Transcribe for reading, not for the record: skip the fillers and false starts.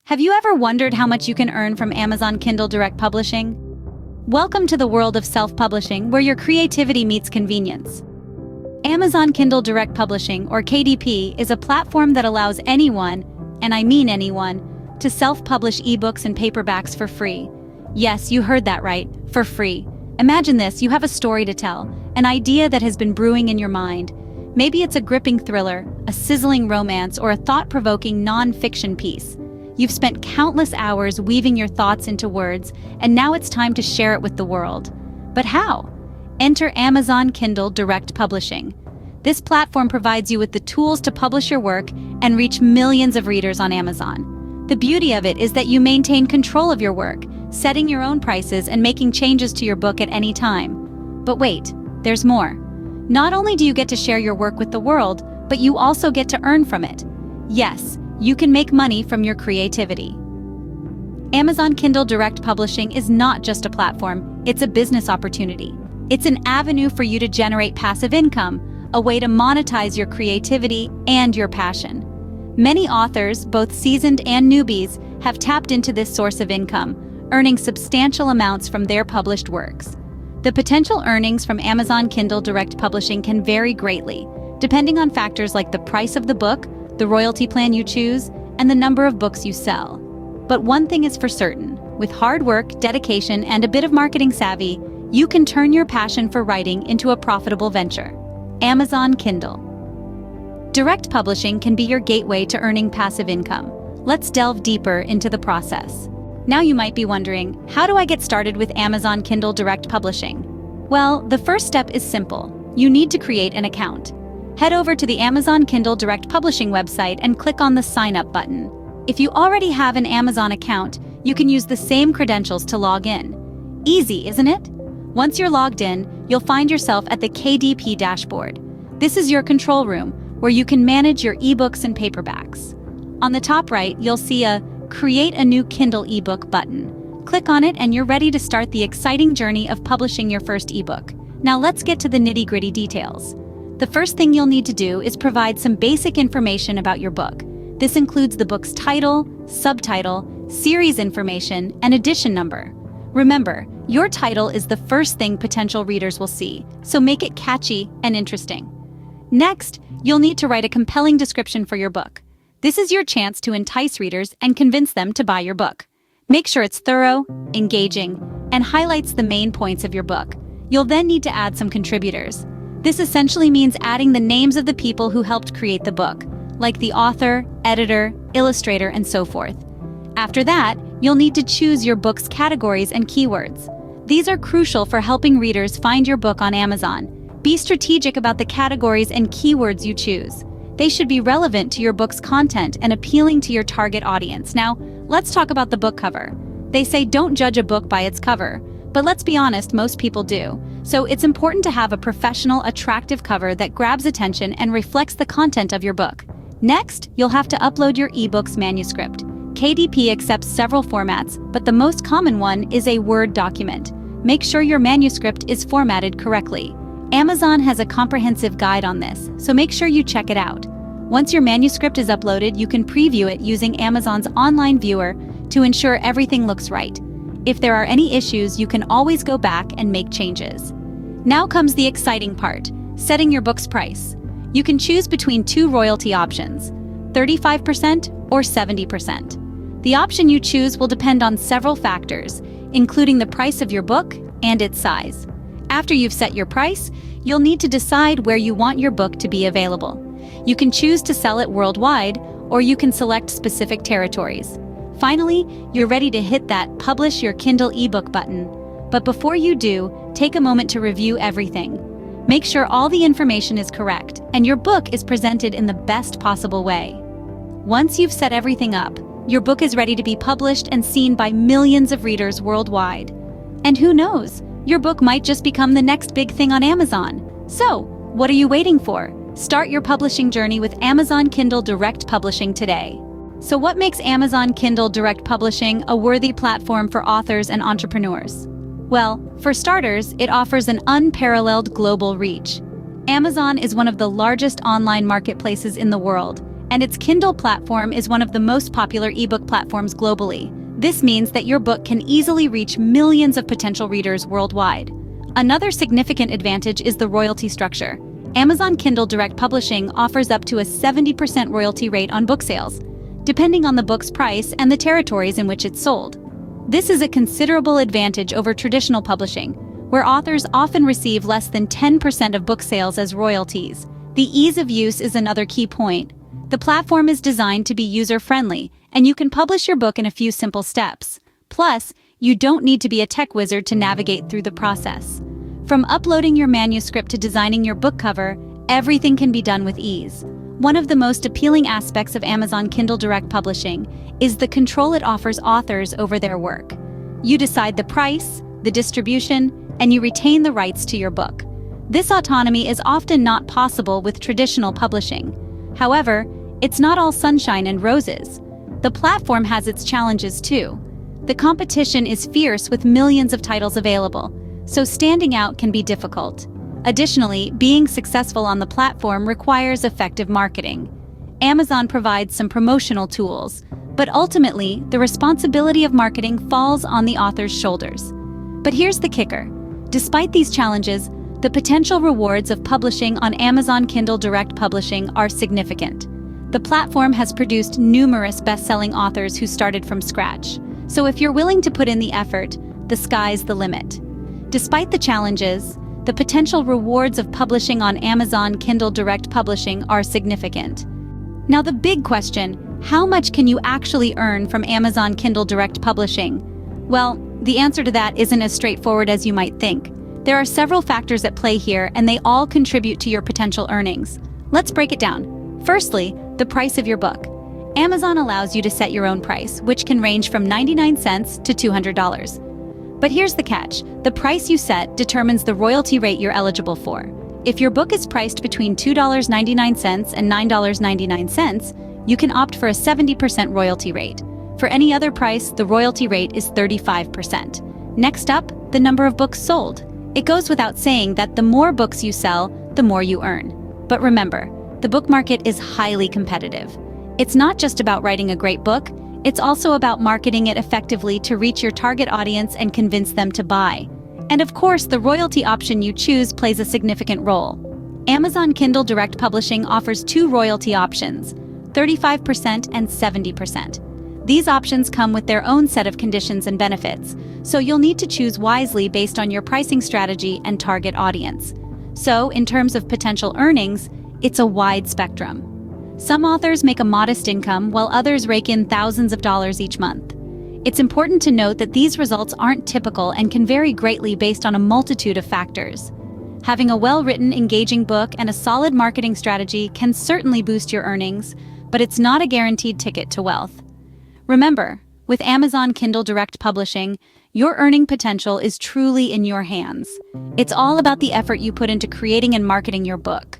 Have you ever wondered how much you can earn from Amazon Kindle Direct Publishing? Welcome to the world of self-publishing, where your creativity meets convenience. Amazon Kindle Direct Publishing, or KDP, is a platform that allows anyone, and I mean anyone, to self-publish ebooks and paperbacks for free. Yes, you heard that right, for free. Imagine this: you have a story to tell, an idea that has been brewing in your mind. Maybe it's a gripping thriller, a sizzling romance, or a thought-provoking non-fiction piece. You've spent countless hours weaving your thoughts into words, and now it's time to share it with the world. But how? Enter Amazon Kindle Direct Publishing. This platform provides you with the tools to publish your work and reach millions of readers on Amazon. The beauty of it is that you maintain control of your work, setting your own prices and making changes to your book at any time. But wait, there's more. Not only do you get to share your work with the world, but you also get to earn from it. Yes, you can make money from your creativity. Amazon Kindle Direct Publishing is not just a platform, it's a business opportunity. It's an avenue for you to generate passive income, a way to monetize your creativity and your passion. Many authors, both seasoned and newbies, have tapped into this source of income, earning substantial amounts from their published works. The potential earnings from Amazon Kindle Direct Publishing can vary greatly, depending on factors like the price of the book, the royalty plan you choose, and the number of books you sell. But one thing is for certain: with hard work, dedication, and a bit of marketing savvy, you can turn your passion for writing into a profitable venture. Amazon Kindle Direct Publishing can be your gateway to earning passive income. Let's delve deeper into the process. Now you might be wondering, how do I get started with Amazon Kindle Direct Publishing? Well, the first step is simple. You need to create an account. Head over to the Amazon Kindle Direct Publishing website and click on the Sign Up button. If you already have an Amazon account, you can use the same credentials to log in. Easy, isn't it? Once you're logged in, you'll find yourself at the KDP dashboard. This is your control room, where you can manage your ebooks and paperbacks. On the top right, you'll see a Create a New Kindle ebook button. Click on it and you're ready to start the exciting journey of publishing your first ebook. Now let's get to the nitty-gritty details. The first thing you'll need to do is provide some basic information about your book. This includes the book's title, subtitle, series information, and edition number. Remember, your title is the first thing potential readers will see, so make it catchy and interesting. Next, you'll need to write a compelling description for your book. This is your chance to entice readers and convince them to buy your book. Make sure it's thorough, engaging, and highlights the main points of your book. You'll then need to add some contributors. This essentially means adding the names of the people who helped create the book, like the author, editor, illustrator, and so forth. After that, you'll need to choose your book's categories and keywords. These are crucial for helping readers find your book on Amazon. Be strategic about the categories and keywords you choose. They should be relevant to your book's content and appealing to your target audience. Now, let's talk about the book cover. They say don't judge a book by its cover, but let's be honest, most people do. So it's important to have a professional, attractive cover that grabs attention and reflects the content of your book. Next, you'll have to upload your ebook's manuscript. KDP accepts several formats, but the most common one is a Word document. Make sure your manuscript is formatted correctly. Amazon has a comprehensive guide on this, so make sure you check it out. Once your manuscript is uploaded, you can preview it using Amazon's online viewer to ensure everything looks right. If there are any issues, you can always go back and make changes. Now comes the exciting part: setting your book's price. You can choose between two royalty options, 35% or 70%. The option you choose will depend on several factors, including the price of your book and its size. After you've set your price, you'll need to decide where you want your book to be available. You can choose to sell it worldwide, or you can select specific territories. Finally, you're ready to hit that Publish Your Kindle ebook button. But before you do, take a moment to review everything. Make sure all the information is correct and your book is presented in the best possible way. Once you've set everything up, your book is ready to be published and seen by millions of readers worldwide. And who knows, your book might just become the next big thing on Amazon. So, what are you waiting for? Start your publishing journey with Amazon Kindle Direct Publishing today. So what makes Amazon Kindle Direct Publishing a worthy platform for authors and entrepreneurs? Well, for starters, it offers an unparalleled global reach. Amazon is one of the largest online marketplaces in the world, and its Kindle platform is one of the most popular ebook platforms globally. This means that your book can easily reach millions of potential readers worldwide. Another significant advantage is the royalty structure. Amazon Kindle Direct Publishing offers up to a 70% royalty rate on book sales, depending on the book's price and the territories in which it's sold. This is a considerable advantage over traditional publishing, where authors often receive less than 10% of book sales as royalties. The ease of use is another key point. The platform is designed to be user-friendly, and you can publish your book in a few simple steps. Plus, you don't need to be a tech wizard to navigate through the process. From uploading your manuscript to designing your book cover, everything can be done with ease. One of the most appealing aspects of Amazon Kindle Direct Publishing is the control it offers authors over their work. You decide the price, the distribution, and you retain the rights to your book. This autonomy is often not possible with traditional publishing. However, it's not all sunshine and roses. The platform has its challenges too. The competition is fierce with millions of titles available, so standing out can be difficult. Additionally, being successful on the platform requires effective marketing. Amazon provides some promotional tools, but ultimately, the responsibility of marketing falls on the author's shoulders. But here's the kicker. Despite these challenges, the potential rewards of publishing on Amazon Kindle Direct Publishing are significant. The platform has produced numerous best-selling authors who started from scratch. So if you're willing to put in the effort, the sky's the limit. Despite the challenges, the potential rewards of publishing on Amazon Kindle Direct Publishing are significant. Now the big question, how much can you actually earn from Amazon Kindle Direct Publishing? Well, the answer to that isn't as straightforward as you might think. There are several factors at play here, and they all contribute to your potential earnings. Let's break it down. Firstly, the price of your book. Amazon allows you to set your own price, which can range from 99 cents to $200. But here's the catch. The price you set determines the royalty rate you're eligible for. If your book is priced between $2.99 and $9.99, you can opt for a 70% royalty rate. For any other price, the royalty rate is 35%. Next up, the number of books sold. It goes without saying that the more books you sell, the more you earn. But remember, the book market is highly competitive. It's not just about writing a great book, it's also about marketing it effectively to reach your target audience and convince them to buy. And of course, the royalty option you choose plays a significant role. Amazon Kindle Direct Publishing offers two royalty options, 35% and 70%. These options come with their own set of conditions and benefits, so you'll need to choose wisely based on your pricing strategy and target audience. So, in terms of potential earnings, it's a wide spectrum. Some authors make a modest income, while others rake in thousands of dollars each month. It's important to note that these results aren't typical and can vary greatly based on a multitude of factors. Having a well-written, engaging book and a solid marketing strategy can certainly boost your earnings, but it's not a guaranteed ticket to wealth. Remember, with Amazon Kindle Direct Publishing, your earning potential is truly in your hands. It's all about the effort you put into creating and marketing your book.